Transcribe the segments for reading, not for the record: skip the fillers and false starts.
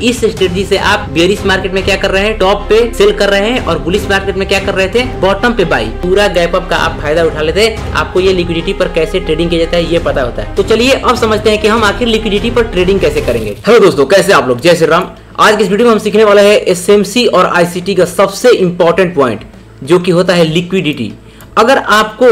इस स्ट्रेटजी से आप बेरिश मार्केट में क्या कर रहे हैं, टॉप पे सेल कर रहे हैं और बुलिश मार्केट में क्या कर रहे थे, बॉटम पे बाई। पूरा गैप अप का आप फायदा उठा लेते हैं। आपको ये लिक्विडिटी पर कैसे ट्रेडिंग किया जाता है ये पता होता है। तो चलिए अब समझते हैं कि हम आखिर लिक्विडिटी पर ट्रेडिंग कैसे करेंगे। हेलो दोस्तों, कैसे आप लोग, जय श्री राम। आज की इस वीडियो में हम सीखने वाले हैं एसएमसी और आईसीटी का सबसे इंपॉर्टेंट पॉइंट जो कि होता है लिक्विडिटी। अगर आपको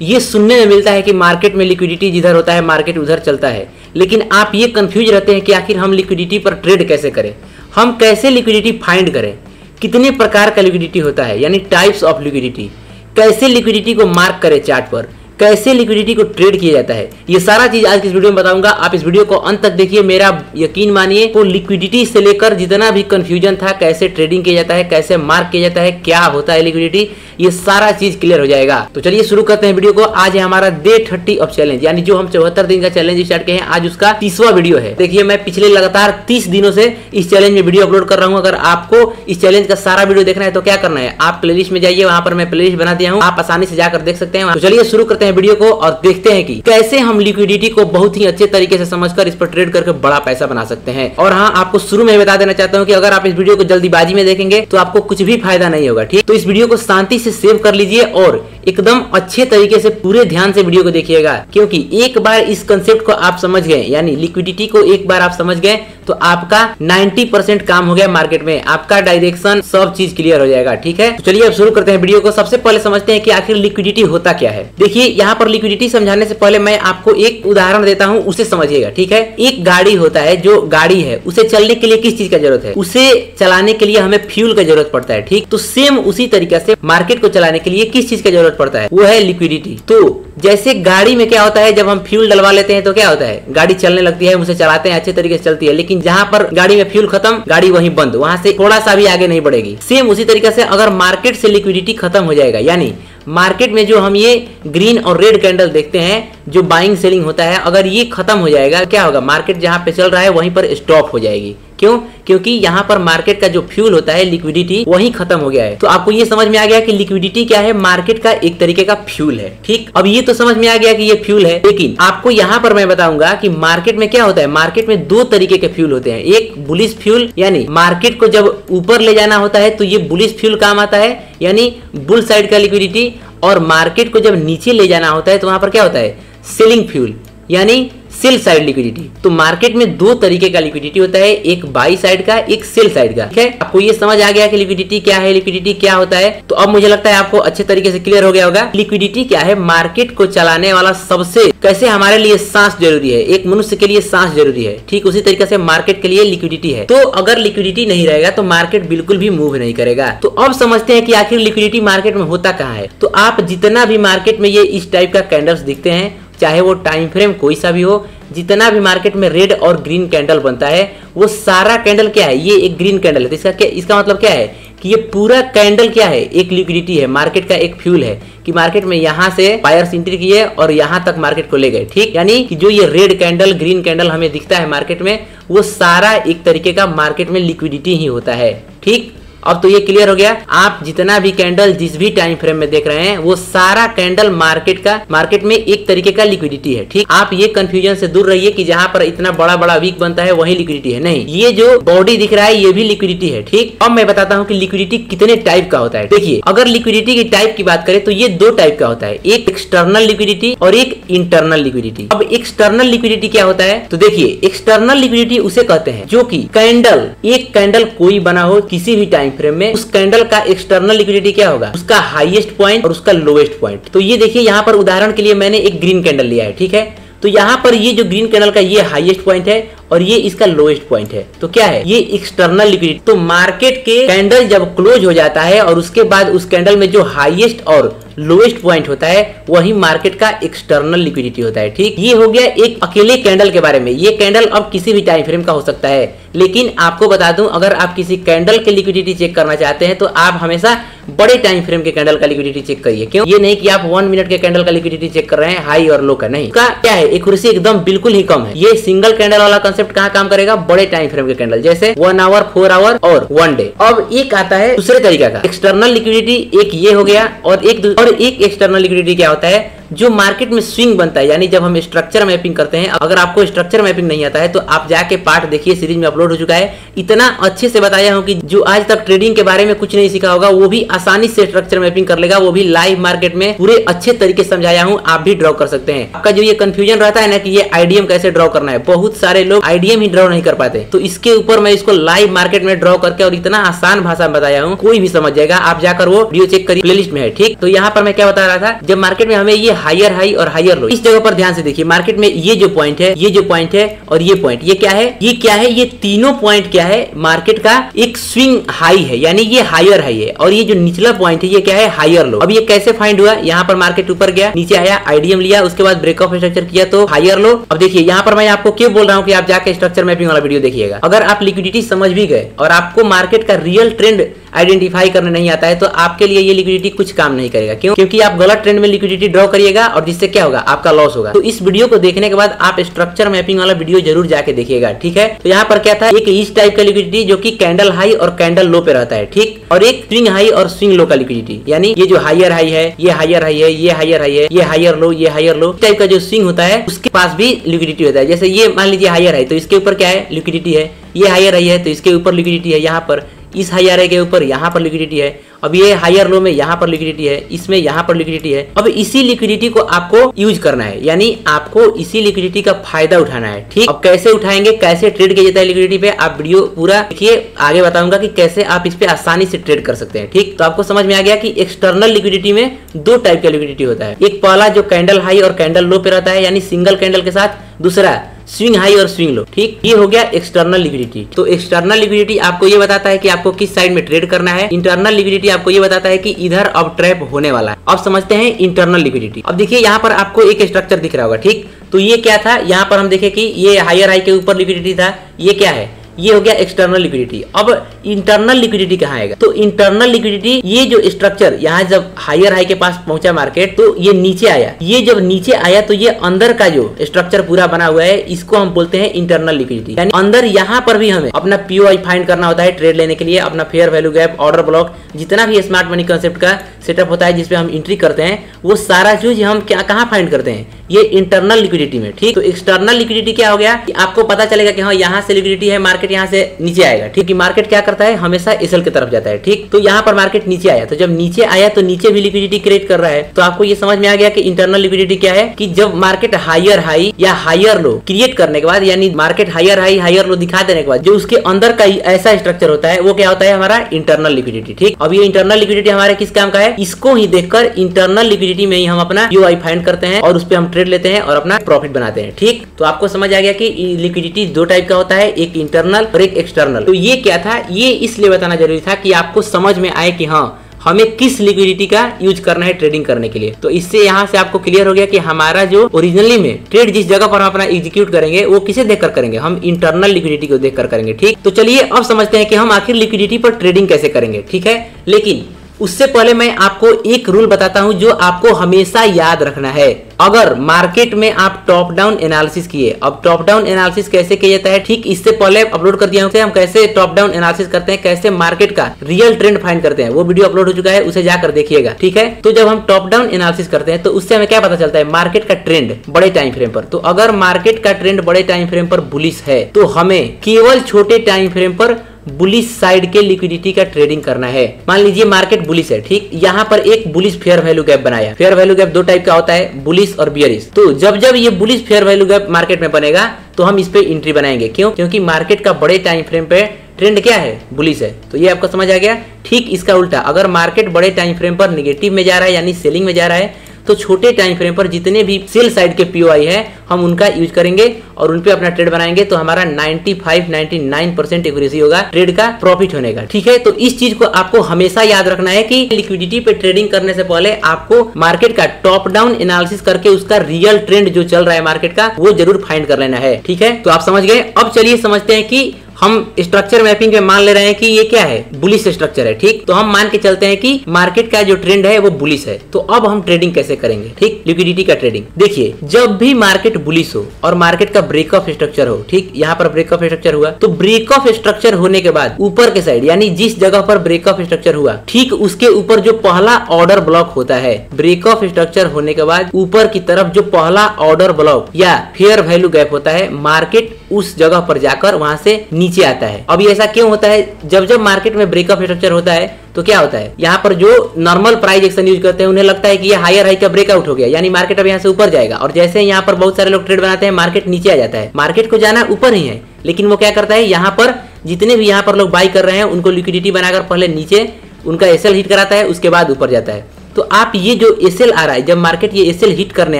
ये सुनने में मिलता है कि मार्केट में लिक्विडिटी जिधर होता है मार्केट उधर चलता है, लेकिन आप ये कंफ्यूज रहते हैं कि आखिर हम लिक्विडिटी पर ट्रेड कैसे करें, हम कैसे लिक्विडिटी फाइंड करें, कितने प्रकार का लिक्विडिटी होता है यानी टाइप्स ऑफ लिक्विडिटी, कैसे लिक्विडिटी को मार्क करें चार्ट पर, कैसे लिक्विडिटी को ट्रेड किया जाता है, ये सारा चीज आज की इस वीडियो में बताऊंगा। आप इस वीडियो को अंत तक देखिए, मेरा यकीन मानिए तो लिक्विडिटी से लेकर जितना भी कंफ्यूजन था, कैसे ट्रेडिंग किया जाता है, कैसे मार्क किया जाता है, क्या होता है लिक्विडिटी, ये सारा चीज क्लियर हो जाएगा। तो चलिए शुरू करते हैं वीडियो को। आज है हमारा डे 30 ऑफ चैलेंज, यानी जो हम 74 दिन का चैलेंज स्टार्ट किए हैं, आज उसका 30वां वीडियो है। देखिए मैं पिछले लगातार 30 दिनों से इस चैलेंज में वीडियो अपलोड कर रहा हूँ। अगर आपको इस चैलेंज का सारा वीडियो देखना है तो क्या करना है, आप प्लेलिस्ट में जाइए, वहां पर मैं प्लेलिस्ट बना दिया हूँ, आप आसानी से जाकर देख सकते हैं। तो चलिए शुरू करते हैं वीडियो को और देखते हैं कि कैसे हम लिक्विडिटी को बहुत ही अच्छे तरीके से समझकर इस पर ट्रेड करके बड़ा पैसा बना सकते हैं। और हाँ, आपको शुरू में बता देना चाहता हूँ कि अगर आप इस वीडियो को जल्दीबाजी में देखेंगे तो आपको कुछ भी फायदा नहीं होगा, ठीक। तो इस वीडियो को शांति से सेव कर लीजिए और एकदम अच्छे तरीके से पूरे ध्यान से वीडियो को देखिएगा, क्योंकि एक बार इस कंसेप्ट को आप समझ गए, यानी लिक्विडिटी को एक बार आप समझ गए तो आपका 90% काम हो गया मार्केट में, आपका डायरेक्शन सब चीज क्लियर हो जाएगा, ठीक है। तो चलिए अब शुरू करते हैं वीडियो को। सबसे पहले समझते हैं कि आखिर लिक्विडिटी होता क्या है। देखिए यहाँ पर लिक्विडिटी समझाने से पहले मैं आपको एक उदाहरण देता हूँ, उसे समझिएगा, ठीक है। एक गाड़ी होता है, जो गाड़ी है उसे चलने के लिए किस चीज का जरूरत है, उसे चलाने के लिए हमें फ्यूल का जरूरत पड़ता है, ठीक। तो सेम उसी तरीके से मार्केट को चलाने के लिए किस चीज का जरूरत पड़ता है, वो है लिक्विडिटी। तो जैसे गाड़ी में क्या होता है, जब हम फ्यूल डलवा लेते हैं तो क्या होता है, गाड़ी चलने लगती है, हम उसे चलाते हैं, अच्छे तरीके से चलती है, लेकिन जहां पर गाड़ी में फ्यूल खत्म, गाड़ी वहीं बंद, वहां से थोड़ा सा भी आगे नहीं बढ़ेगी। सेम उसी तरीके से अगर मार्केट से लिक्विडिटी खत्म हो जाएगा, यानी मार्केट में जो हम ये ग्रीन और रेड कैंडल देखते हैं, जो बाइंग सेलिंग होता है, अगर ये खत्म हो जाएगा, क्या होगा, मार्केट जहां पे चल रहा है वहीं पर स्टॉप हो जाएगी। क्यों? क्योंकि यहाँ पर मार्केट का जो फ्यूल होता है लिक्विडिटी वही खत्म हो गया है। तो आपको ये समझ में आ गया कि लिक्विडिटी क्या है, मार्केट का एक तरीके का फ्यूल है, ठीक। अब ये तो समझ में आ गया कि ये फ्यूल है, लेकिन आपको यहाँ पर मैं बताऊंगा कि मार्केट में क्या होता है। मार्केट में दो तरीके के फ्यूल होते हैं, एक बुलिश फ्यूल, यानी मार्केट को जब ऊपर ले जाना होता है तो ये बुलिश फ्यूल काम आता है, यानी बुल साइड का लिक्विडिटी, और मार्केट को जब नीचे ले जाना होता है तो वहां पर क्या होता है, सेलिंग फ्यूल, यानी सेल साइड लिक्विडिटी। तो मार्केट में दो तरीके का लिक्विडिटी होता है, एक बाई साइड का, एक सेल साइड का, ठीक है। आपको ये समझ आ गया कि लिक्विडिटी क्या है, लिक्विडिटी क्या होता है। तो अब मुझे लगता है आपको अच्छे तरीके से क्लियर हो गया होगा लिक्विडिटी क्या है। मार्केट को चलाने वाला सबसे, कैसे हमारे लिए सांस जरूरी है, एक मनुष्य के लिए सांस जरूरी है, ठीक उसी तरीके से मार्केट के लिए लिक्विडिटी है। तो अगर लिक्विडिटी नहीं रहेगा तो मार्केट बिल्कुल भी मूव नहीं करेगा। तो अब समझते हैं कि आखिर लिक्विडिटी मार्केट में होता कहाँ है। तो आप जितना भी मार्केट में ये इस टाइप का कैंडल्स दिखते हैं, चाहे वो टाइम फ्रेम कोई सा भी हो, जितना भी मार्केट में रेड और ग्रीन कैंडल बनता है, वो सारा कैंडल क्या है, ये एक ग्रीन कैंडल है। तो इसका मतलब क्या है कि ये पूरा कैंडल क्या है, एक लिक्विडिटी है, मार्केट का एक फ्यूल है, कि मार्केट में यहाँ से बायर्स एंट्री किए और यहाँ तक मार्केट को ले गए, ठीक। यानी कि जो ये रेड कैंडल ग्रीन कैंडल हमें दिखता है मार्केट में, वो सारा एक तरीके का मार्केट में लिक्विडिटी ही होता है, ठीक। अब तो ये क्लियर हो गया। आप जितना भी कैंडल जिस भी टाइम फ्रेम में देख रहे हैं, वो सारा कैंडल मार्केट में एक तरीके का लिक्विडिटी है, ठीक। आप ये कंफ्यूजन से दूर रहिए कि जहां पर इतना बड़ा बड़ा वीक बनता है वही लिक्विडिटी है, नहीं, ये जो बॉडी दिख रहा है ये भी लिक्विडिटी है, ठीक। अब मैं बताता हूँ कि लिक्विडिटी कितने टाइप का होता है। देखिए अगर लिक्विडिटी की टाइप की बात करें तो ये दो टाइप का होता है, एक एक्सटर्नल लिक्विडिटी और एक इंटरनल लिक्विडिटी। अब एक्सटर्नल लिक्विडिटी क्या होता है, तो देखिए एक्सटर्नल लिक्विडिटी उसे कहते हैं जो कि कैंडल, एक कैंडल कोई बना हो किसी भी टाइम फ्रेम में, उस कैंडल का एक्सटर्नल लिक्विडिटी क्या होगा, उसका हाईएस्ट पॉइंट और उसका लोएस्ट पॉइंट। तो ये देखिए यहाँ पर उदाहरण के लिए मैंने एक ग्रीन कैंडल लिया है, ठीक है। तो यहाँ पर ये जो ग्रीन कैंडल का ये हाईएस्ट पॉइंट है और ये इसका लोएस्ट पॉइंट है, तो क्या है, ये एक्सटर्नल लिक्विडिटी। तो मार्केट के कैंडल जब क्लोज हो जाता है और उसके बाद उस कैंडल में जो हाईएस्ट और लोएस्ट पॉइंट होता है वही मार्केट का एक्सटर्नल लिक्विडिटी होता है, ठीक। ये हो गया एक अकेले कैंडल के बारे में। ये कैंडल अब किसी भी टाइम फ्रेम का हो सकता है, लेकिन आपको बता दूं, अगर आप किसी कैंडल के लिक्विडिटी चेक करना चाहते हैं तो आप हमेशा बड़े टाइम फ्रेम के कैंडल का लिक्विडिटी चेक करिए। क्यों? ये नहीं कि आप 1 मिनट के कैंडल का लिक्विडिटी चेक कर रहे हैं हाई और लो का, नहीं। का क्या है, एक्यूरेसी एकदम बिल्कुल ही कम है। ये सिंगल कैंडल वाला कंसेप्ट कहाँ काम करेगा, बड़े टाइम फ्रेम के कैंडल, जैसे 1 आवर, 4 आवर और 1 डे। अब एक आता है दूसरे तरीका का एक्सटर्नल लिक्विडिटी, एक ये हो गया, और एक एक्सटर्नल लिक्विडिटी क्या होता है, जो मार्केट में स्विंग बनता है, यानी जब हम स्ट्रक्चर मैपिंग करते हैं। अगर आपको स्ट्रक्चर मैपिंग नहीं आता है तो आप जाके पार्ट देखिए, सीरीज में अपलोड हो चुका है। इतना अच्छे से बताया हूं कि जो आज तक ट्रेडिंग के बारे में कुछ नहीं सीखा होगा वो भी आसानी से स्ट्रक्चर मैपिंग कर लेगा, वो भी लाइव मार्केट में पूरे अच्छे तरीके से समझाया हूं। आप भी ड्रॉ कर सकते हैं। आपका जो ये कंफ्यूजन रहता है ना कि ये आईडीएम कैसे ड्रॉ करना है, बहुत सारे लोग आईडीएम ही ड्रॉ नहीं कर पाते, तो इसके ऊपर मैं इसको लाइव मार्केट में ड्रॉ करके और इतना आसान भाषा में बताया हूँ, कोई भी समझ जाएगा। आप जाकर वो वीडियो चेक करिए, प्लेलिस्ट में है। ठीक, तो यहाँ पर मैं क्या बता रहा था, जब मार्केट में हमें ये हायर हाई और हायर लो, इस जगह पर ध्यान से देखिए। मार्केट में ये जो पॉइंट है, ये जो पॉइंट है और ये पॉइंट, ये क्या है, ये क्या है, ये तीनों पॉइंट क्या है, मार्केट का एक स्विंग हाई है, यानी ये हायर हाई है। और ये जो निचला पॉइंट है ये क्या है, हायर लो। अब ये कैसे फाइंड हुआ, यहाँ पर मार्केट ऊपर गया, नीचे आया, आईडीएम लिया, उसके बाद ब्रेक ऑफ स्ट्रक्चर किया तो हायर लो। अब देखिए यहाँ पर मैं आपको क्यों बोल रहा हूँ कि आप जाके स्ट्रक्चर मैपिंग वाला वीडियो देखिएगा। अगर आप लिक्विडिटी समझ भी गए और आपको मार्केट का रियल ट्रेंड आइडेंटिफाई करने नहीं आता है तो आपके लिए ये लिक्विडिटी कुछ काम नहीं करेगा। क्यों? क्योंकि आप गलत ट्रेंड में लिक्विडिटी ड्रॉ करिएगा और जिससे क्या होगा, आपका लॉस होगा। तो इस वीडियो को देखने के बाद आप स्ट्रक्चर मैपिंग वाला वीडियो जरूर जाके देखिएगा। ठीक है, तो यहाँ पर क्या था, एक इस टाइप का लिक्विडिटी जो कि कैंडल हाई और कैंडल लो पे रहता है। ठीक, और एक स्विंग हाई और स्विंग लो का लिक्विडिटी, यानी ये जो हायर हाई है, ये हायर हाई है, ये हायर हाई है, ये हायर लो, ये हायर लो टाइप का जो स्विंग होता है उसके पास भी लिक्विडिटी होता है। जैसे ये मान लीजिए हायर हाई, तो इसके ऊपर क्या है, लिक्विडिटी है। ये हायर हाई है तो इसके ऊपर लिक्विडिटी है, यहाँ पर इस हायर हाई के ऊपर यहाँ पर लिक्विडिटी है। अब ये हायर लो में यहाँ पर लिक्विडिटी है, इसमें यहाँ पर लिक्विडिटी है। अब इसी लिक्विडिटी को आपको यूज करना है, यानी आपको इसी लिक्विडिटी का फायदा उठाना है। ठीक, अब कैसे उठाएंगे, कैसे ट्रेड किया जाता है लिक्विडिटी पे, आप वीडियो पूरा देखिए, आगे बताऊंगा कि कैसे आप इस पे आसानी से ट्रेड कर सकते हैं। ठीक, तो आपको समझ में आ गया कि एक्सटर्नल लिक्विडिटी में दो टाइप का लिक्विडिटी होता है। एक पहला जो कैंडल हाई और कैंडल लो पे रहता है, यानी सिंगल कैंडल के साथ, दूसरा स्विंग हाई और स्विंग लो। ठीक, ये हो गया एक्सटर्नल लिक्विडिटी। तो एक्सटर्नल लिक्विडिटी आपको ये बताता है कि आपको किस साइड में ट्रेड करना है। इंटरनल लिक्विडिटी आपको ये बताता है कि इधर अब ट्रैप होने वाला है। अब समझते हैं इंटरनल लिक्विडिटी। अब देखिए यहाँ पर आपको एक स्ट्रक्चर दिख रहा होगा। ठीक, तो ये क्या था, यहाँ पर हम देखें कि ये हायर हाई के ऊपर लिक्विडिटी था, ये क्या है, ये हो गया एक्सटर्नल लिक्विडिटी। अब इंटरनल लिक्विडिटी कहाँ आएगा, तो इंटरनल लिक्विडिटी, ये जो स्ट्रक्चर यहाँ जब हायर हाई के पास पहुंचा मार्केट तो ये नीचे आया, ये जब नीचे आया तो ये अंदर का जो स्ट्रक्चर पूरा बना हुआ है इसको हम बोलते हैं इंटरनल लिक्विडिटी। यानी अंदर यहाँ पर भी हमें अपना पीओआई फाइंड करना होता है ट्रेड लेने के लिए, अपना fair value gap, order block, जितना भी स्मार्ट मनी कंसेप्ट का सेटअप होता है जिसपे हम एंट्री करते हैं, वो सारा चीज हम क्या कहाँ फाइंड करते हैं, ये इंटरनल लिक्विडिटी में। ठीक, तो एक्सटर्नल लिक्विडिटी क्या हो गया कि आपको पता चलेगा कि हाँ यहाँ से लिक्विडिटी है, मार्केट यहाँ से नीचे आएगा। ठीक, कि मार्केट क्या करता है, हमेशा एसएल की तरफ जाता है। ठीक, तो यहाँ पर मार्केट नीचे आया, तो जब नीचे आया तो नीचे भी लिक्विडिटी क्रिएट कर रहा है। तो आपको ये समझ में आ गया कि इंटरनल लिक्विडिटी क्या है, कि जब मार्केट हायर हाई या हायर लो क्रिएट करने के बाद, यानी market higher high higher low दिखा देने के बाद जो उसके अंदर का ऐसा स्ट्रक्चर होता है वो क्या होता है, हमारा इंटरनल लिक्विडिटी। ठीक, अब ये इंटरनल लिक्विडिटी हमारे किस काम का है, इसको ही देखकर इंटरनल लिक्विडिटी में ही हम अपना यूआई फाइंड करते हैं और उस पर हम ट्रेड लेते हैं और अपना प्रॉफिट बनाते हैं। ठीक, तो आपको समझ आ गया कि लिक्विडिटी दो टाइप का होता है, एक इंटरनल और एक एक्सटर्नल। तो ये क्या था, ये इसलिए बताना जरूरी था कि आपको समझ में आए कि हाँ हमें किस लिक्विडिटी का यूज करना है ट्रेडिंग करने के लिए। तो इससे यहाँ से आपको क्लियर हो गया कि हमारा जो ओरिजिनली में ट्रेड जिस जगह पर हम अपना एग्जीक्यूट करेंगे वो किसे देखकर करेंगे, हम इंटरनल लिक्विडिटी को देखकर करेंगे। ठीक, तो चलिए अब समझते हैं कि हम आखिर लिक्विडिटी पर ट्रेडिंग कैसे करेंगे। ठीक है, लेकिन उससे पहले मैं आपको एक रूल बताता हूं जो आपको हमेशा याद रखना है। अगर मार्केट में आप टॉप डाउन एनालिसिस किए, अब टॉप डाउन एनालिसिस कैसे किया जाता है, ठीक इससे पहले अपलोड कर दिया हूं हम कैसे टॉप डाउन एनालिसिस करते हैं, कैसे मार्केट का रियल ट्रेंड फाइंड करते हैं, वो वीडियो अपलोड हो चुका है, उसे जाकर देखिएगा। ठीक है, तो जब हम टॉप डाउन एनालिसिस करते हैं तो उससे हमें क्या पता चलता है, मार्केट का ट्रेंड बड़े टाइम फ्रेम पर। तो अगर मार्केट का ट्रेंड बड़े टाइम फ्रेम पर बुलिश है तो हमें केवल छोटे टाइम फ्रेम पर बुलिश साइड के लिक्विडिटी का ट्रेडिंग करना है। मान लीजिए मार्केट बुलिश है, ठीक, यहाँ पर एक बुलिश फेयर वैल्यू गैप बनाया। फेयर वैल्यू गैप दो टाइप का होता है, बुलिश और बियरिश। तो जब जब ये bullish fair value gap market में बनेगा तो हम इस पे एंट्री बनाएंगे। क्यों? क्योंकि मार्केट का बड़े टाइम फ्रेम पे ट्रेंड क्या है, बुलिश है। तो ये आपको समझ आ गया। ठीक इसका उल्टा, अगर मार्केट बड़े टाइम फ्रेम पर निगेटिव में जा रहा है यानी सेलिंग में जा रहा है तो छोटे टाइम फ्रेम पर जितने भी सेल साइड के पीओआई है हम उनका यूज करेंगे और उन पे अपना ट्रेड बनाएंगे। तो हमारा 95-99% एक्यूरेसी होगा ट्रेड का प्रॉफिट होने का। ठीक है, तो इस चीज को आपको हमेशा याद रखना है कि लिक्विडिटी पे ट्रेडिंग करने से पहले आपको मार्केट का टॉप डाउन एनालिसिस करके उसका रियल ट्रेंड जो चल रहा है मार्केट का वो जरूर फाइंड कर लेना है। ठीक है, तो आप समझ गए। अब चलिए समझते हैं कि हम स्ट्रक्चर मैपिंग में मान ले रहे हैं कि ये क्या है, बुलिश स्ट्रक्चर है। ठीक, तो हम मान के चलते हैं कि मार्केट का जो ट्रेंड है वो बुलिश है। तो अब हम ट्रेडिंग कैसे करेंगे? ठीक, लिक्विडिटी का ट्रेडिंग। देखिए, जब भी मार्केट बुलिश हो और मार्केट का ब्रेक ऑफ स्ट्रक्चर हो, ठीक, यहाँ पर ब्रेक ऑफ स्ट्रक्चर हुआ, तो ब्रेक ऑफ स्ट्रक्चर होने के बाद ऊपर के साइड यानी जिस जगह पर ब्रेक ऑफ स्ट्रक्चर हुआ, ठीक उसके ऊपर जो पहला ऑर्डर ब्लॉक होता है, ब्रेक ऑफ स्ट्रक्चर होने के बाद ऊपर की तरफ जो पहला ऑर्डर ब्लॉक या फेयर वैल्यू गैप होता है, मार्केट उस जगह पर जाकर वहां से नीचे आता है। अब ऐसा क्यों होता है? जब जब मार्केट में ब्रेक ऑफ स्ट्रक्चर होता है तो क्या होता है, यहाँ पर जो नॉर्मल प्राइस एक्शन यूज करते हैं उन्हें लगता है कि ये हायर हाई का ब्रेकआउट हो गया, यानी मार्केट अब यहाँ से ऊपर जाएगा। और जैसे यहाँ पर बहुत सारे लोग ट्रेड बनाते हैं, मार्केट नीचे आ जाता है। मार्केट को जाना ऊपर ही है, लेकिन वो क्या करता है, यहाँ पर जितने भी यहाँ पर लोग बाई कर रहे हैं उनको लिक्विडिटी बनाकर पहले नीचे उनका एसएल हिट कराता है, उसके बाद ऊपर जाता है। तो आप ये जो एसएल आ रहा है, जब मार्केट ये एसएल हिट करने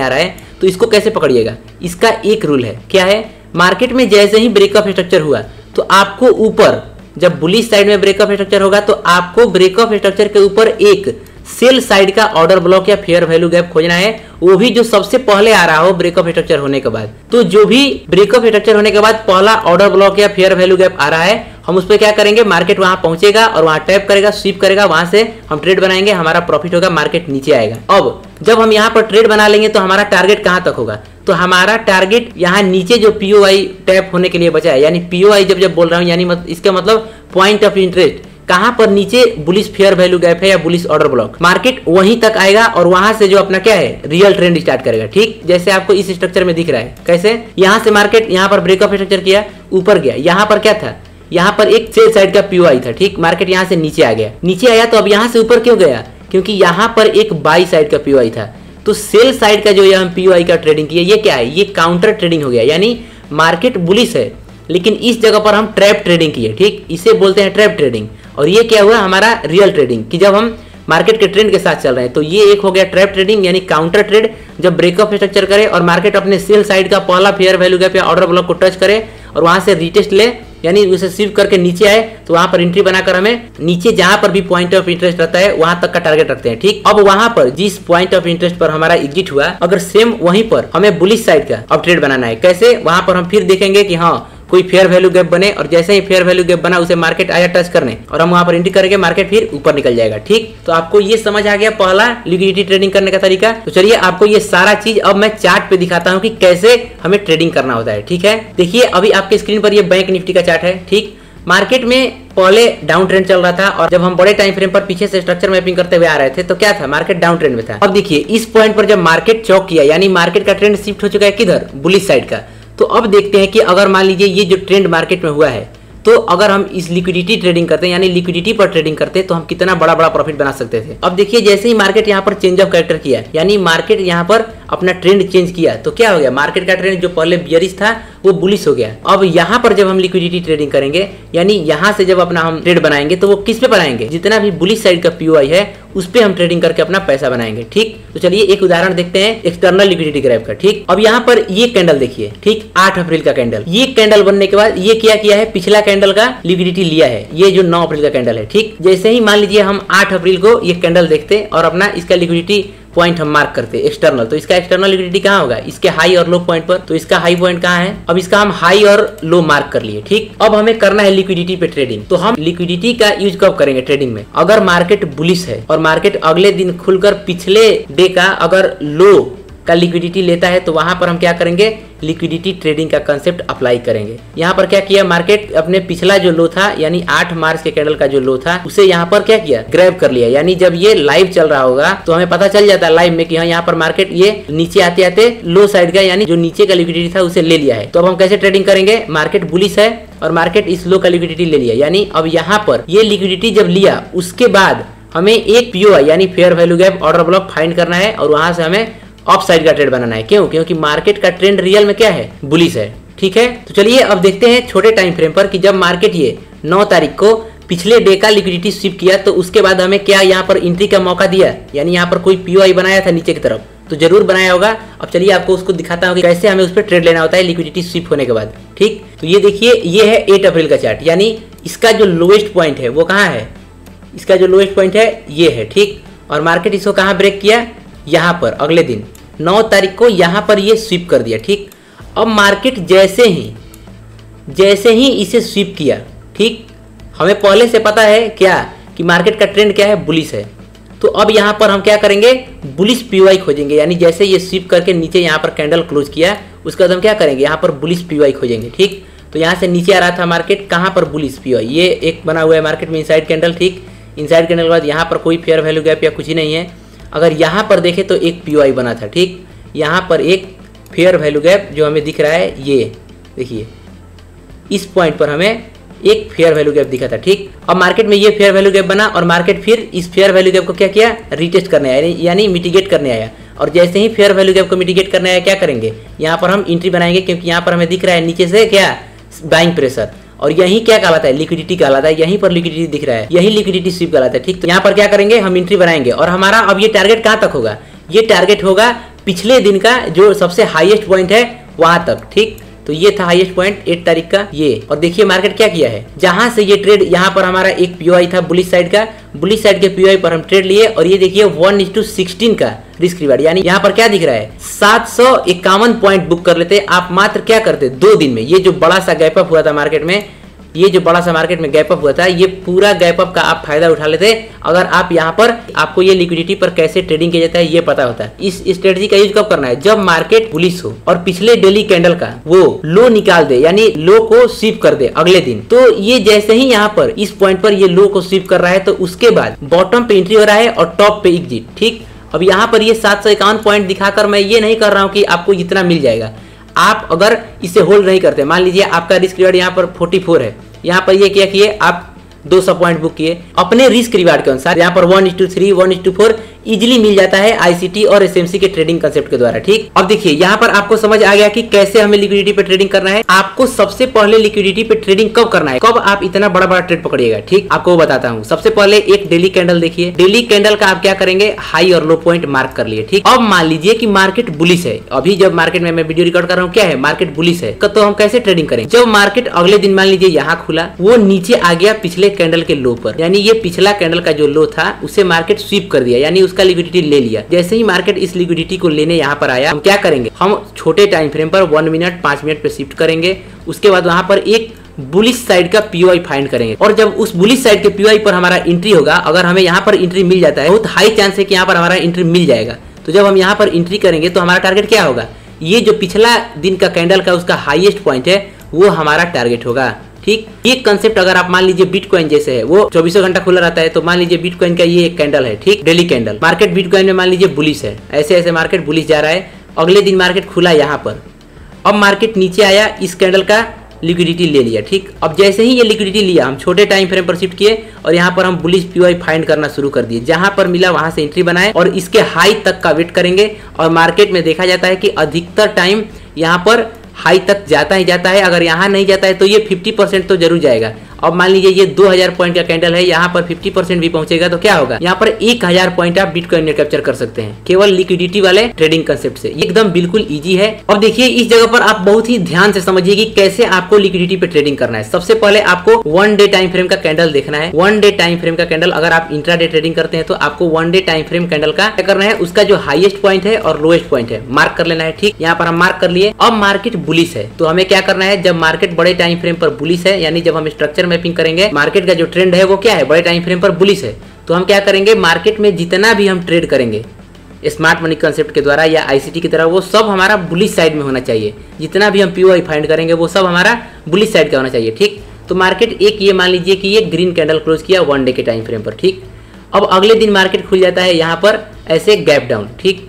आ रहा है तो इसको कैसे पकड़िएगा? इसका एक रूल है, क्या है? मार्केट में जैसे ही ब्रेक ऑफ स्ट्रक्चर हुआ तो आपको ऊपर, जब बुलिश साइड में ब्रेक ऑफ स्ट्रक्चर होगा तो आपको ब्रेक ऑफ स्ट्रक्चर के ऊपर एक सेल साइड का ऑर्डर ब्लॉक या फेयर वैल्यू गैप खोजना है, वो भी जो सबसे पहले आ रहा हो ब्रेक ऑफ स्ट्रक्चर होने के बाद। तो जो भी ब्रेक ऑफ स्ट्रक्चर होने के बाद पहला ऑर्डर ब्लॉक या फेयर वैल्यू गैप आ रहा है, हम उस पर क्या करेंगे, मार्केट वहां पहुंचेगा और वहां टैप करेगा, स्वीप करेगा, वहां से हम ट्रेड बनाएंगे, हमारा प्रॉफिट होगा, मार्केट नीचे आएगा। अब जब हम यहाँ पर ट्रेड बना लेंगे तो हमारा टारगेट कहां तक होगा? तो हमारा टारगेट यहाँ नीचे जो पीओआई टैप होने के लिए बचा है, यानी पीओआई जब बोल रहा हूँ यानी इसका मतलब पॉइंट ऑफ इंटरेस्ट, कहां पर नीचे बुलिश फेयर वैल्यू गैप है या बुलिश ऑर्डर ब्लॉक, मार्केट वहीं तक आएगा और वहां से जो अपना क्या है, रियल ट्रेंड स्टार्ट करेगा। ठीक, जैसे आपको इस स्ट्रक्चर में दिख रहा है, कैसे यहां से मार्केट यहाँ पर ब्रेक ऑफ स्ट्रक्चर किया, ऊपर गया, यहाँ पर क्या था, यहाँ पर एक सेल साइड का पीओआई था। ठीक, मार्केट यहाँ से नीचे आ गया, नीचे आया तो अब यहाँ से ऊपर क्यों गया? क्योंकि यहाँ पर एक बाई साइड का पीओआई था। तो सेल साइड का जो ये हम पीओआई का ट्रेडिंग किया, ये क्या है, ये काउंटर ट्रेडिंग हो गया, यानी मार्केट बुलिश है लेकिन इस जगह पर हम ट्रैप ट्रेडिंग किए। ठीक, इसे बोलते हैं ट्रैप ट्रेडिंग। और ये क्या हुआ, हमारा रियल ट्रेडिंग, कि जब हम मार्केट के ट्रेंड के साथ चल रहे हैं। तो ये एक हो गया ट्रैप ट्रेडिंग, यानी काउंटर ट्रेड, जब ब्रेक ऑफ स्ट्रक्चर करे और मार्केट अपने सेल साइड का पहला फेयर वैल्यू गैप या ऑर्डर ब्लॉक को टच करे और वहां से रिटेस्ट ले, यानी उसे शिफ्ट करके नीचे आए, तो वहां पर एंट्री बनाकर हमें नीचे जहां पर भी पॉइंट ऑफ इंटरेस्ट रहता है वहां तक का टारगेट रखते हैं। ठीक, अब वहां पर जिस पॉइंट ऑफ इंटरेस्ट पर हमारा एग्जिट हुआ, अगर सेम वहीं पर हमें बुलिश साइड का अब ट्रेड बनाना है, कैसे? वहां पर हम फिर देखेंगे कि हाँ कोई फेयर वैल्यू गैप बने और जैसे ही फेयर वैल्यू गैप बना उसे मार्केट आया टच करने और हम वहां पर एंट्री करेंगे, मार्केट फिर ऊपर निकल जाएगा। ठीक, तो आपको ये समझ आ गया पहला लिक्विडिटी ट्रेडिंग करने का तरीका। तो चलिए आपको ये सारा चीज अब मैं चार्ट पे दिखाता हूँ कि कैसे हमें ट्रेडिंग करना होता है। ठीक है, देखिए अभी आपके स्क्रीन पर ये बैंक निफ्टी का चार्ट है। ठीक, मार्केट में पहले डाउन ट्रेंड चल रहा था और जब हम बड़े टाइम फ्रेम पर पीछे से स्ट्रक्चर मैपिंग करते हुए आ रहे थे तो क्या था, मार्केट डाउन ट्रेंड में था। अब देखिए इस पॉइंट पर जब मार्केट चौक किया, यानी मार्केट का ट्रेंड शिफ्ट हो चुका है किधर, बुलिश साइड का। तो अब देखते हैं कि अगर मान लीजिए ये जो ट्रेंड मार्केट में हुआ है, तो अगर हम इस लिक्विडिटी ट्रेडिंग करते हैं यानी लिक्विडिटी पर ट्रेडिंग करते हैं तो हम कितना बड़ा बड़ा प्रॉफिट बना सकते थे। अब देखिए जैसे ही मार्केट यहाँ पर चेंज ऑफ कैरेक्टर किया, यानी मार्केट यहाँ पर अपना ट्रेंड चेंज किया, तो क्या हो गया, मार्केट का ट्रेंड जो पहले बियरिश था वो बुलिश हो गया। अब यहाँ पर जब हम लिक्विडिटी ट्रेडिंग करेंगे, यानी यहाँ से जब अपना हम ट्रेड बनाएंगे तो वो किस पे बनाएंगे, जितना भी बुलिश साइड का पीओआई है उस पे हम ट्रेडिंग करके अपना पैसा बनाएंगे। ठीक, तो चलिए एक उदाहरण देखते हैं एक्सटर्नल लिक्विडिटी ग्राफ का। ठीक, अब यहाँ पर ये कैंडल देखिए, ठीक 8 अप्रैल का कैंडल, ये कैंडल बनने के बाद ये क्या किया है, पिछला कैंडल का लिक्विडिटी लिया है, ये जो 9 अप्रैल का कैंडल है। ठीक, जैसे ही मान लीजिए हम 8 अप्रैल को ये कैंडल देखते और अपना इसका लिक्विडिटी पॉइंट हम मार्क करते एक्सटर्नल, तो इसका एक्सटर्नल लिक्विडिटी कहाँ होगा, इसके हाई और लो पॉइंट पर। तो इसका हाई पॉइंट कहाँ है, अब इसका हम हाई और लो मार्क कर लिए। ठीक, अब हमें करना है लिक्विडिटी पे ट्रेडिंग। तो हम लिक्विडिटी का यूज कब करेंगे ट्रेडिंग में, अगर मार्केट बुलिश है और मार्केट अगले दिन खुलकर पिछले डे का अगर लो का लिक्विडिटी लेता है तो वहां पर हम क्या करेंगे, लिक्विडिटी ट्रेडिंग का कंसेप्ट अप्लाई करेंगे। यहाँ पर क्या किया, मार्केट अपने पिछला जो लो था यानी 8 मार्च के कैंडल का जो लो था उसे यहाँ पर क्या किया, ग्रैब कर लिया। यानी जब ये लाइव चल रहा होगा तो हमें पता चल जाता है लाइव में कि हाँ यहाँ पर मार्केट ये नीचे आते आते लो साइड का यानी जो नीचे का लिक्विडिटी था उसे ले लिया है। तो अब हम कैसे ट्रेडिंग करेंगे, मार्केट बुलिश है और मार्केट इस लो का लिक्विडिटी ले लिया, यानी अब यहाँ पर ये लिक्विडिटी जब लिया उसके बाद हमें एक पीओआई यानी fair value gap order block find करना है और वहां से हमें ऑफ साइड का ट्रेड बनाना है। क्यों, क्योंकि मार्केट का ट्रेंड रियल में क्या है, बुलिश है। ठीक है, तो चलिए अब देखते हैं छोटे टाइम फ्रेम पर कि जब मार्केट ये 9 तारीख को पिछले डे का लिक्विडिटी शिफ्ट किया तो उसके बाद हमें क्या यहाँ पर एंट्री का मौका दिया, यानी यहाँ पर कोई पीओआई बनाया था नीचे की तरफ, तो जरूर बनाया होगा। अब चलिए आपको उसको दिखाता हूँ कि कैसे हमें उस पर ट्रेड लेना होता है लिक्विडिटी शिफ्ट होने के बाद। ठीक, तो ये देखिए ये है 8 अप्रैल का चार्ट, यानी इसका जो लोएस्ट पॉइंट है वो कहाँ है, इसका जो लोएस्ट पॉइंट है ये है। ठीक, और मार्केट इसको कहाँ ब्रेक किया, यहाँ पर अगले दिन 9 तारीख को यहाँ पर ये स्वीप कर दिया। ठीक, अब मार्केट जैसे ही जैसे ही इसे स्वीप किया, ठीक, हमें पहले से पता है क्या कि मार्केट का ट्रेंड क्या है, बुलिश है। तो अब यहाँ पर हम क्या करेंगे, बुलिश पीवाई खोजेंगे। यानी जैसे ये स्वीप करके नीचे यहाँ पर कैंडल क्लोज किया, उसके बाद हम क्या करेंगे, यहाँ पर बुलिश पीवाई खोजेंगे। ठीक, तो यहाँ से नीचे आ रहा था मार्केट, कहाँ पर, बुलिश पीवाई। ये एक बना हुआ है मार्केट में इनसाइड कैंडल। ठीक, इनसाइड कैंडल के बाद यहाँ पर कोई फेयर वैल्यू गैप या कुछ ही नहीं है। अगर यहाँ पर देखें तो एक पीवाई बना था। ठीक, यहाँ पर एक फेयर वैल्यू गैप जो हमें दिख रहा है, ये देखिए इस पॉइंट पर हमें एक फेयर वैल्यू गैप दिखा था। ठीक, अब मार्केट में ये फेयर वैल्यू गैप बना और मार्केट फिर इस फेयर वैल्यू गैप को क्या किया, रीटेस्ट करने आया, यानी मिटिगेट करने आया। और जैसे ही फेयर वैल्यू गैप को मिटिगेट करने आया, क्या करेंगे, यहाँ पर हम एंट्री बनाएंगे, क्योंकि यहाँ पर हमें दिख रहा है नीचे से क्या, बाइंग प्रेशर। और यही क्या कहलाता है, लिक्विडिटी कहलाता है। यहीं पर लिक्विडिटी दिख रहा है, यही लिक्विडिटी स्वीप कहलाता है। ठीक, तो यहाँ पर क्या करेंगे, हम एंट्री बनाएंगे। और हमारा अब ये टारगेट कहाँ तक होगा, ये टारगेट होगा पिछले दिन का जो सबसे हाईएस्ट पॉइंट है वहां तक। ठीक, तो ये था हाईएस्ट पॉइंट 8 तारीख का ये। और देखिए मार्केट क्या किया है, जहां से ये ट्रेड, यहाँ पर हमारा एक पीओआई था बुलिश साइड का, बुलिश साइड के पीओआई पर हम ट्रेड लिए और ये देखिए 1:16 का रिस्क रिवार्ड। यानी यहाँ पर क्या दिख रहा है, 751 पॉइंट बुक कर लेते आप मात्र क्या करते 2 दिन में। ये जो बड़ा सा गैप अप हुआ था मार्केट में, ये जो बड़ा सा मार्केट में गैप अप हुआ था, ये पूरा गैप अप का आप फायदा उठा लेते अगर आप यहाँ पर, आपको ये लिक्विडिटी पर कैसे ट्रेडिंग किया जाता है ये पता होता है। इस स्ट्रेटजी का यूज कब करना है, जब मार्केट बुलिश हो और पिछले डेली कैंडल का वो लो निकाल दे, यानी लो को स्वीप कर दे अगले दिन। तो ये जैसे ही यहाँ पर इस पॉइंट पर ये लो को स्वीप कर रहा है, तो उसके बाद बॉटम पे एंट्री हो रहा है और टॉप पे एग्जिट। ठीक, अब यहाँ पर ये 751 पॉइंट दिखाकर मैं ये नहीं कर रहा हूँ कि आपको इतना मिल जाएगा। आप अगर इसे होल्ड नहीं करते, मान लीजिए आपका रिस्क रिवार्ड यहाँ पर 44 है, यहाँ पर ये क्या किए आप 200 पॉइंट बुक किए अपने रिस्क रिवार्ड के अनुसार, यहाँ पर 1:3 1:4 इजीली मिल जाता है आईसीटी और एसएमसी के ट्रेडिंग कंसेप्ट के द्वारा। ठीक, अब देखिए यहाँ पर आपको समझ आ गया कि कैसे हमें लिक्विडिटी पे ट्रेडिंग करना है। आपको सबसे पहले लिक्विडिटी पे ट्रेडिंग कब करना है, कब आप इतना बड़ा बड़ा ट्रेड पकड़िएगा। ठीक, आपको वो बताता हूँ। सबसे पहले एक डेली कैंडल देखिए, डेली कैंडल का आप क्या करेंगे, हाई और लो पॉइंट मार्क कर लिए। ठीक, अब मान लीजिए कि मार्केट बुलिश है, अभी जब मार्केट में मैं वीडियो रिकॉर्ड कर रहा हूँ क्या है, मार्केट बुलिश है, तो हम कैसे ट्रेडिंग करें, जब मार्केट अगले दिन मान लीजिए यहाँ खुला, वो नीचे आ गया पिछले कैंडल के लो पर, यानी ये पिछला कैंडल का जो लो था उसे मार्केट स्वीप कर दिया, यानी उसका लिक्विडिटी ले लिया। जैसे ही मार्केट इस लिक्विडिटी को लेने यहाँ पर आया, हम क्या करेंगे, हम छोटे टाइम फ्रेम पर 1 मिनट 5 मिनट पे शिफ्ट करेंगे। उसके बाद वहां पर एक बुलिश साइड का पीओआई फाइंड करेंगे और जब उस बुलिश साइड के पीओआई पर हमारा एंट्री होगा, अगर हमें यहाँ पर एंट्री मिल जाता है, बहुत हाई चांस है कि यहाँ पर हमारा एंट्री मिल जाएगा। तो जब हम यहाँ पर एंट्री करेंगे तो हमारा टारगेट क्या होगा, ये जो पिछला दिन का कैंडल का उसका हाईएस्ट पॉइंट है वो हमारा टारगेट होगा। ठीक, ये कंसेप्ट अगर आप मान लीजिए बिटकॉइन जैसे है, वो 24 घंटा खुला रहता है, तो मान लीजिए बिटकॉइन का ये एक कैंडल है, ठीक, डेली कैंडल, मार्केट बिटकॉइन में मान लीजिए बुलिश है, ऐसे ऐसे मार्केट बुलिश जा रहा है, अगले दिन मार्केट खुला यहाँ पर, अब मार्केट नीचे आया, इस कैंडल का लिक्विडिटी ले लिया। ठीक, अब जैसे ही ये लिक्विडिटी लिया, हम छोटे टाइम फ्रेम पर शिफ्ट किए और यहाँ पर हम बुलिश पीओआई फाइंड करना शुरू कर दिए, जहां पर मिला वहां से एंट्री बनाए और इसके हाई तक का वेट करेंगे। और मार्केट में देखा जाता है कि अधिकतर टाइम यहाँ पर हाई तक जाता ही जाता है, अगर यहाँ नहीं जाता है तो ये 50% तो जरूर जाएगा। अब मान लीजिए ये 2000 पॉइंट का कैंडल है, यहाँ पर 50% भी पहुंचेगा तो क्या होगा, यहाँ पर 1000 पॉइंट आप बिटकॉइन में कैप्चर कर सकते हैं केवल लिक्विडिटी वाले ट्रेडिंग कंसेप्ट से। एकदम बिल्कुल इजी है। अब देखिए इस जगह पर आप बहुत ही ध्यान से समझिए कि कैसे आपको लिक्विडिटी पे ट्रेडिंग करना है। सबसे पहले आपको 1 डे टाइम फ्रेम का कैंडल देखना है। 1 डे टाइम फ्रेम का कैंडल, अगर आप इंट्राडे ट्रेडिंग करते हैं तो आपको 1 डे टाइम फ्रेम कैंडल का क्या करना है, उसका जो हाईएस्ट पॉइंट है और लोएस्ट पॉइंट है मार्क कर लेना है। ठीक, यहाँ पर हम मार्क कर लिए। अब मार्केट बुलिश है तो हमें क्या करना है, जब मार्केट बड़े टाइम फ्रेम पर बुलिश है, यानी जब हम स्ट्रक्चर मैपिंग करेंगे, मार्केट का जो ट्रेंड है वो क्या है, बड़े टाइम फ्रेम पर बुलिश है, तो हम क्या करेंगे, मार्केट में जितना भी हम ट्रेड करेंगे स्मार्ट मनी कंसेप्ट के द्वारा या आईसीटी की तरह, वो सब हमारा बुलिश साइड में होना चाहिए। जितना भी हम पीओआई फाइंड करेंगे वो सब हमारा बुलिश साइड का होना चाहिए। ठीक, तो मार्केट एक ये मान लीजिए कि ये ग्रीन कैंडल क्लोज किया 1 डे के टाइम फ्रेम पर। ठीक, अब अगले दिन मार्केट खुल जाता है यहाँ पर ऐसे गैप डाउन। ठीक,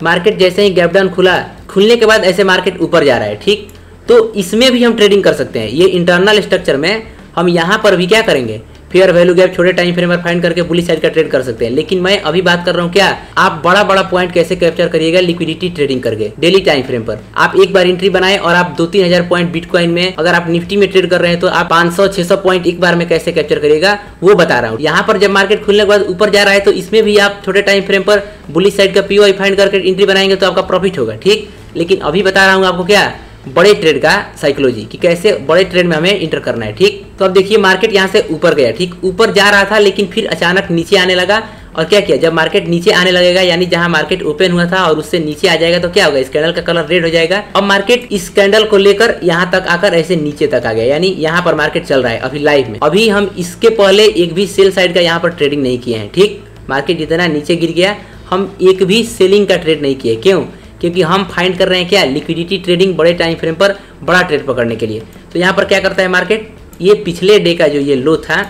मार्केट जैसे ही गैप डाउन खुला, खुलने के बाद ऐसे मार्केट ऊपर जा रहा है। ठीक, तो इसमें भी हम ट्रेडिंग कर सकते हैं। ये इंटरनल स्ट्रक्चर में हम यहाँ पर भी क्या करेंगे, फेयर वैल्यू गैप छोटे टाइम फ्रेम पर फाइंड करके बुलिश साइड का ट्रेड कर सकते हैं। लेकिन मैं अभी बात कर रहा हूँ क्या, आप बड़ा बड़ा पॉइंट कैसे कैप्चर करिएगा लिक्विडिटी ट्रेडिंग करके डेली टाइम फ्रेम पर। आप एक बार एंट्री बनाए और आप 2-3 हजार पॉइंट बिटकॉइन में, अगर आप निफ्टी में ट्रेड कर रहे हैं तो आप 500-600 पॉइंट एक बार में कैसे कैप्चर करिएगा वो बता रहा हूँ। यहाँ पर जब मार्केट खुलने के बाद ऊपर जा रहा है तो इसमें भी आप छोटे टाइम फ्रेम पर बुलिश साइड का पीओआई फाइंड करके एंट्री बनाएंगे तो आपका प्रॉफिट होगा। ठीक, लेकिन अभी बता रहा हूँ आपको क्या, बड़े ट्रेड का साइकोलॉजी कि कैसे बड़े ट्रेड में हमें इंटर करना है। ठीक, तो अब देखिए मार्केट यहाँ से ऊपर गया। ठीक, ऊपर जा रहा था लेकिन फिर अचानक नीचे आने लगा और क्या किया, जब मार्केट नीचे आने लगेगा यानी जहां मार्केट ओपन हुआ था और उससे नीचे आ जाएगा तो क्या होगा, इस कैंडल का कलर रेड हो जाएगा। अब मार्केट इस कैंडल को लेकर यहाँ तक आकर ऐसे नीचे तक आ गया, यानी यहाँ पर मार्केट चल रहा है अभी लाइव में। अभी हम इसके पहले एक भी सेल साइड का यहाँ पर ट्रेडिंग नहीं किए हैं। ठीक, मार्केट जितना नीचे गिर गया हम एक भी सेलिंग का ट्रेड नहीं किए। क्यों? क्योंकि हम फाइंड कर रहे हैं क्या, लिक्विडिटी ट्रेडिंग बड़े टाइम फ्रेम पर बड़ा ट्रेड पकड़ने के लिए। तो यहाँ पर क्या करता है मार्केट, ये पिछले डे का जो ये लो था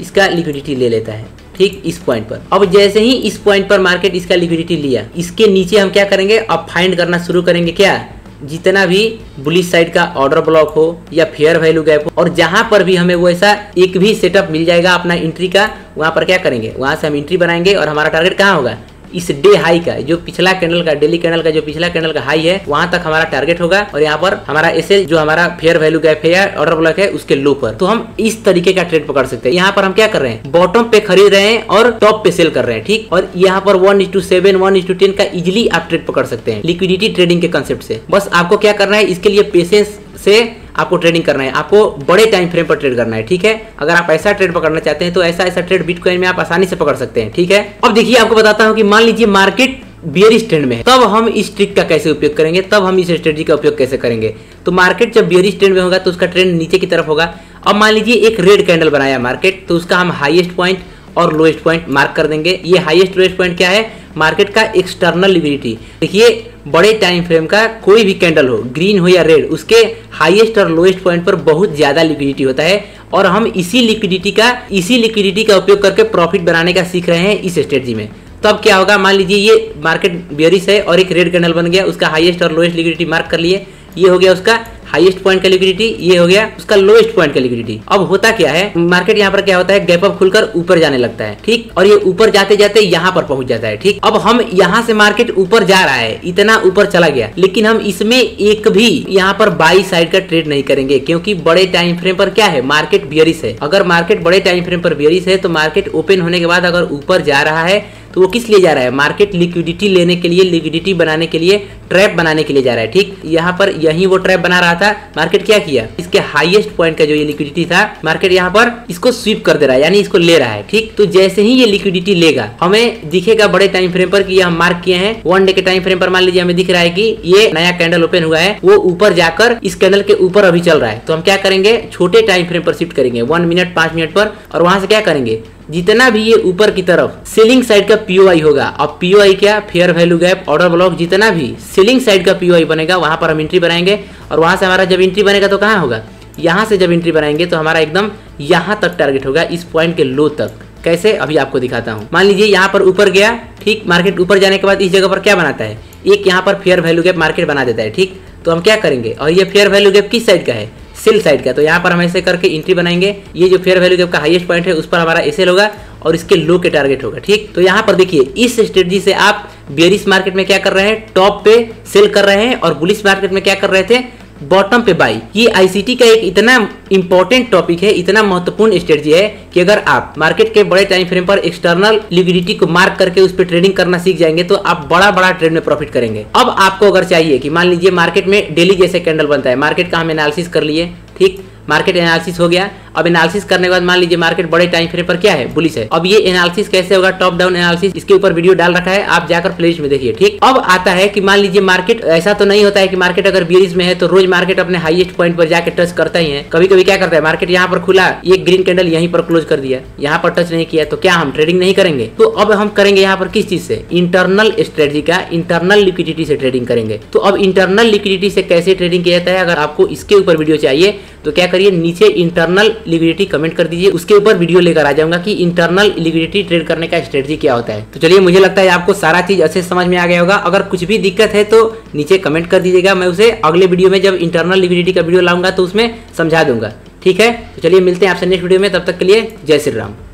इसका लिक्विडिटी ले लेता है। ठीक, इस पॉइंट पर। अब जैसे ही इस पॉइंट पर मार्केट इसका लिक्विडिटी लिया, इसके नीचे हम क्या करेंगे, अब फाइंड करना शुरू करेंगे क्या, जितना भी बुलिश साइड का ऑर्डर ब्लॉक हो या फेयर वैल्यू गैप हो, और जहां पर भी हमें वो ऐसा एक भी सेटअप मिल जाएगा अपना एंट्री का, वहां पर क्या करेंगे, वहां से हम एंट्री बनाएंगे और हमारा टारगेट कहाँ होगा, इस डे हाई का, जो पिछला कैंडल का, डेली कैंडल का जो पिछला कैंडल का हाई है वहां तक हमारा टारगेट होगा। और यहाँ पर हमारा एसएल जो हमारा फेयर वैल्यू गैप है या ऑर्डर ब्लॉक है उसके लो पर। तो हम इस तरीके का ट्रेड पकड़ सकते हैं। यहाँ पर हम क्या कर रहे हैं, बॉटम पे खरीद रहे हैं और टॉप पे सेल कर रहे हैं। ठीक, और यहाँ पर 1:7 1:10 का इजिली आप ट्रेड पकड़ सकते हैं लिक्विडिटी ट्रेडिंग के कंसेप्ट से। बस आपको क्या करना है, इसके लिए पेशेंस से आपको ट्रेडिंग करना है, आपको बड़े टाइम फ्रेम पर ट्रेड करना है। ठीक है, अगर आप ऐसा ट्रेड पकड़ना चाहते हैं तो ऐसा ट्रेड बिटकॉइन में आप आसानी से पकड़ सकते हैं। ठीक है, अब देखिए आपको बताता हूं कि मान लीजिए मार्केट बियरिश ट्रेंड में है, तब हम इस ट्रिक का कैसे उपयोग करेंगे, तब हम इस स्ट्रेटजी का उपयोग कैसे करेंगे। तो मार्केट जब बियरिश ट्रेंड में होगा तो उसका ट्रेंड नीचे की तरफ होगा। अब मान लीजिए एक रेड कैंडल बनाया मार्केट, तो उसका हम हाईएस्ट पॉइंट और लोएस्ट पॉइंट मार्क कर देंगे। ये हाईएस्ट लोएस्ट पॉइंट क्या है, मार्केट का एक्सटर्नल लिक्विडिटी। देखिए बड़े टाइम फ्रेम का कोई भी कैंडल हो, ग्रीन हो या रेड, उसके हाईएस्ट और लोएस्ट पॉइंट पर बहुत ज्यादा लिक्विडिटी होता है और हम इसी लिक्विडिटी का उपयोग करके प्रॉफिट बनाने का सीख रहे हैं इस स्ट्रेटजी में। तो अब क्या होगा, मान लीजिए ये मार्केट बेयरिश है और एक रेड कैंडल बन गया, उसका हाईएस्ट और लोएस्ट लिक्विडिटी मार्क कर लिए। ये हो गया उसका हाईएस्ट पॉइंट का लिक्विडिटी, ये हो गया उसका लोएस्ट पॉइंट का लिक्विडिटी। अब होता क्या है, मार्केट यहाँ पर क्या होता है, गैप अप खुलकर ऊपर जाने लगता है। ठीक, और ये ऊपर जाते जाते यहाँ पर पहुंच जाता है। ठीक, अब हम यहाँ से मार्केट ऊपर जा रहा है, इतना ऊपर चला गया, लेकिन हम इसमें एक भी यहाँ पर बाई साइड का ट्रेड नहीं करेंगे क्योंकि बड़े टाइम फ्रेम पर क्या है, मार्केट बियरिश है। अगर मार्केट बड़े टाइम फ्रेम पर बियरिश है तो मार्केट ओपन होने के बाद अगर ऊपर जा रहा है तो वो किस लिए जा रहा है, मार्केट लिक्विडिटी लेने के लिए, लिक्विडिटी बनाने के लिए, ट्रैप बनाने के लिए जा रहा है। ठीक, यहाँ पर यही वो ट्रैप बना रहा था। मार्केट क्या किया, इसके हाईएस्ट पॉइंट का जो ये लिक्विडिटी था, मार्केट यहाँ पर इसको स्वीप कर दे रहा है, यानी इसको ले रहा है। ठीक, तो जैसे ही ये लिक्विडिटी लेगा हमें दिखेगा बड़े टाइम फ्रेम पर कि ये हम मार्क किए हैं। 1 डे के टाइम फ्रेम पर मान लीजिए हमें दिख रहा है कि ये नया कैंडल ओपन हुआ है, वो ऊपर जाकर इस कैंडल के ऊपर अभी चल रहा है। तो हम क्या करेंगे, छोटे टाइम फ्रेम पर शिफ्ट करेंगे 1 मिनट 5 मिनट पर, और वहां से क्या करेंगे, जितना भी ये ऊपर की तरफ सेलिंग साइड का पीओआई होगा, अब पीओआई क्या, fair value gap, order block, जितना भी सेलिंग साइड का पीओआई बनेगा वहां पर हम एंट्री बनाएंगे। और वहां से हमारा जब एंट्री बनेगा तो कहां होगा, यहां से जब एंट्री बनाएंगे तो हमारा एकदम यहां तक टारगेट होगा, इस पॉइंट के लो तक। कैसे, अभी आपको दिखाता हूं। मान लीजिए यहाँ पर ऊपर गया, ठीक, मार्केट ऊपर जाने के बाद इस जगह पर क्या बनाता है, एक यहाँ पर फेयर वैल्यू गैप मार्केट बना देता है। ठीक, तो हम क्या करेंगे, और ये फेयर वैल्यू गैप किस साइड का है, सेल साइड का। तो यहाँ पर हम ऐसे करके एंट्री बनाएंगे, ये जो फेयर वैल्यू गैप का हाईएस्ट पॉइंट है उस पर हमारा एसएल होगा और इसके लो के टारगेट होगा। ठीक, तो यहाँ पर देखिए इस स्ट्रेटजी से आप बेयरिश मार्केट में क्या कर रहे हैं, टॉप पे सेल कर रहे हैं, और बुलिश मार्केट में क्या कर रहे थे, बॉटम पे बाई। ये आईसीटी का एक इतना इंपॉर्टेंट टॉपिक है, इतना महत्वपूर्ण स्ट्रेटजी है कि अगर आप मार्केट के बड़े टाइम फ्रेम पर एक्सटर्नल लिक्विडिटी को मार्क करके उस पर ट्रेडिंग करना सीख जाएंगे तो आप बड़ा ट्रेड में प्रॉफिट करेंगे। अब आपको अगर चाहिए कि मान लीजिए मार्केट में डेली जैसे कैंडल बनता है, मार्केट का हम एनालिसिस कर लिए। ठीक, मार्केट एनालिसिस हो गया। अब एनालिसिस करने के बाद मान लीजिए मार्केट बड़े टाइम फ्रेम पर क्या है, बुलिश है। अब ये एनालिसिस कैसे होगा, टॉप डाउन एनालिसिस, इसके ऊपर वीडियो डाल रखा है, आप जाकर प्लेलिस्ट में देखिए। ठीक, अब आता है कि मान लीजिए मार्केट, ऐसा तो नहीं होता है कि मार्केट अगर बियरिश में है तो रोज मार्केट अपने हाईएस्ट पॉइंट पर जाकर टच करता ही है। कभी कभी क्या करता है, मार्केट यहाँ पर खुला, ये ग्रीन कैंडल यहीं पर क्लोज कर दिया, यहाँ पर टच नहीं किया, तो क्या हम ट्रेडिंग नहीं करेंगे। तो अब हम करेंगे यहाँ पर किस चीज से, इंटरनल स्ट्रेटजी का, इंटरनल लिक्विडिटी से ट्रेडिंग करेंगे। तो अब इंटरनल लिक्विडिटी से कैसे ट्रेडिंग किया जाता है, अगर आपको इसके ऊपर वीडियो चाहिए तो क्या करिए, नीचे इंटरनल लिक्विडिटी कमेंट कर दीजिए, उसके ऊपर वीडियो लेकर आ जाऊंगा कि इंटरनल लिक्विडिटी ट्रेड करने का स्ट्रेटजी क्या होता है। तो चलिए, मुझे लगता है आपको सारा चीज अच्छे समझ में आ गया होगा। अगर कुछ भी दिक्कत है तो नीचे कमेंट कर दीजिएगा, मैं उसे अगले वीडियो में जब इंटरनल लिक्विडिटी का वीडियो लाऊंगा तो उसमें समझा दूंगा। ठीक है, तो चलिए मिलते हैं आपसे नेक्स्ट वीडियो में, तब तक के लिए जय श्री राम।